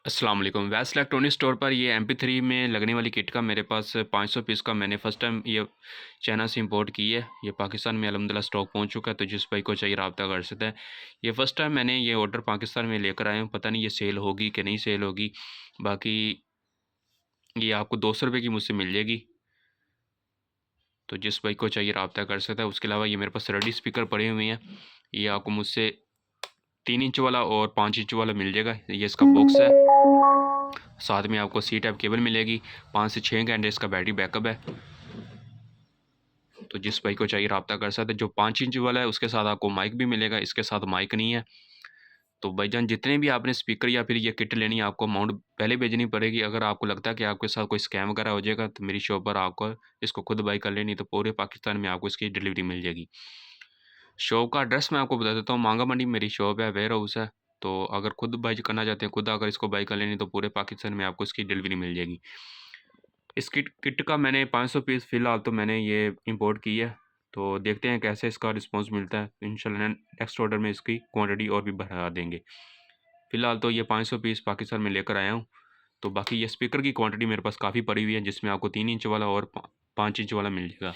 अस्सलाम वालेकुम। वैस इलेक्ट्रॉनिक स्टोर पर ये MP3 में लगने वाली किट का मेरे पास 500 पीस का मैंने फ़र्स्ट टाइम ये चाइना से इंपोर्ट की है। ये पाकिस्तान में अल्हम्दुलिल्लाह स्टॉक पहुंच चुका है, तो जिस भाई को चाहिए राब्ता कर सकता है। ये फ़र्स्ट टाइम मैंने ये ऑर्डर पाकिस्तान में लेकर आया हूँ, पता नहीं ये सेल होगी कि नहीं सेल होगी। बाकी ये आपको 200 रुपये की मुझसे मिल जाएगी, तो जिस भाई को चाहिए राब्ता कर सकता है। उसके अलावा ये मेरे पास रेडी स्पीकर पड़े हुए हैं, ये आपको मुझसे 3 इंच वाला और 5 इंच वाला मिल जाएगा। ये इसका बॉक्स है, साथ में आपको सी टाइप केबल मिलेगी। 5 से 6 घंटे इसका बैटरी बैकअप है, तो जिस भाई को चाहिए राब्ता कर सकते हैं। जो 5 इंच वाला है उसके साथ आपको माइक भी मिलेगा, इसके साथ माइक नहीं है। तो भाईजान जितने भी आपने स्पीकर या फिर ये किट लेनी है, आपको अमाउंट पहले भेजनी पड़ेगी। अगर आपको लगता है कि आपके साथ कोई स्कैम वगैरह हो जाएगा, तो मेरी शॉप पर आपको इसको खुद बाई कर लेनी, तो पूरे पाकिस्तान में आपको इसकी डिलीवरी मिल जाएगी। शॉप का एड्रेस मैं आपको बता देता हूँ, मांगा मंडी मेरी शॉप है, वेयर हाउस है। तो अगर खुद बाई करना चाहते हैं, खुद अगर इसको बाई कर लेनी, तो पूरे पाकिस्तान में आपको इसकी डिलीवरी मिल जाएगी। इस किट किट का मैंने 500 पीस फ़िलहाल तो मैंने ये इंपोर्ट की है, तो देखते हैं कैसे इसका रिस्पॉन्स मिलता है। इंशाल्लाह नेक्स्ट ऑर्डर में इसकी क्वांटिटी और भी बढ़ा देंगे। फ़िलहाल तो ये 500 पीस पाकिस्तान में लेकर आया हूँ। तो बाकी ये स्पीकर की क्वांटिटी मेरे पास काफ़ी पड़ी हुई है, जिसमें आपको 3 इंच वाला और 5 इंच वाला मिल जाएगा।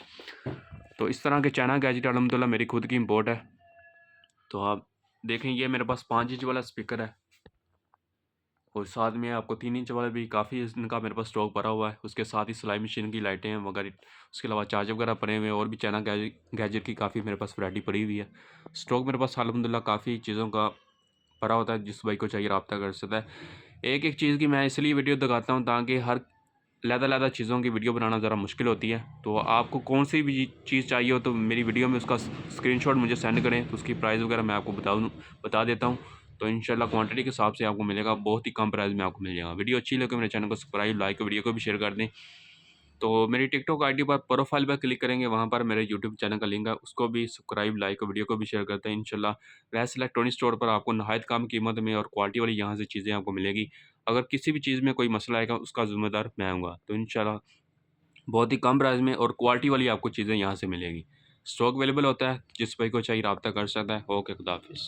तो इस तरह के चाइना गैजेट अल्हम्दुलिल्लाह मेरी खुद की इंपोर्ट है। तो आप देखें, ये मेरे पास 5 इंच वाला स्पीकर है, और साथ में आपको 3 इंच वाला भी काफ़ी इनका मेरे पास स्टॉक भरा हुआ है। उसके साथ ही सिलाई मशीन की लाइटें हैं वगैरह, उसके अलावा चार्जर वगैरह पड़े हुए हैं, और भी चाइना गैजेट की काफ़ी मेरे पास वैरायटी पड़ी हुई है। स्टॉक मेरे पास अल्हम्दुलिल्लाह काफ़ी चीज़ों का पड़ा होता है, जिस भाई को चाहिए रब्ता कर सकता है। एक एक चीज़ की मैं इसलिए वीडियो दिखाता हूँ, ताकि हर अलग-अलग चीज़ों की वीडियो बनाना ज़रा मुश्किल होती है। तो आपको कौन सी भी चीज़ चाहिए हो, तो मेरी वीडियो में उसका स्क्रीनशॉट मुझे सेंड करें, तो उसकी प्राइस वगैरह मैं आपको बता देता हूँ। तो इंशाल्लाह क्वांटिटी के हिसाब से आपको मिलेगा, बहुत ही कम प्राइस में आपको मिल जाएगा। वीडियो अच्छी लगे मेरे चैनल को सब्सक्राइब, लाइक, वीडियो को भी शेयर कर दें। तो मेरी टिकटॉक आईडी पर प्रोफाइल पर क्लिक करेंगे, वहाँ पर मेरे यूट्यूब चैनल का लिंक है, उसको भी सब्सक्राइब, लाइक, वीडियो को भी शेयर करते हैं। इंशाल्लाह वैस इलेक्ट्रॉनिक स्टोर पर आपको नहायत कम कीमत में और क्वालिटी वाली यहाँ से चीज़ें आपको मिलेगी। अगर किसी भी चीज़ में कोई मसला आएगा, उसका ज़िम्मेदार मैं हूँगा। तो इंशाल्लाह बहुत ही कम प्राइस में और क्वालिटी वाली आपको चीज़ें यहाँ से मिलेगी। स्टॉक अवेलेबल होता है, जिस भाई को चाहिए रब्ता कर सकता है। ओके, खुदा हाफिज़।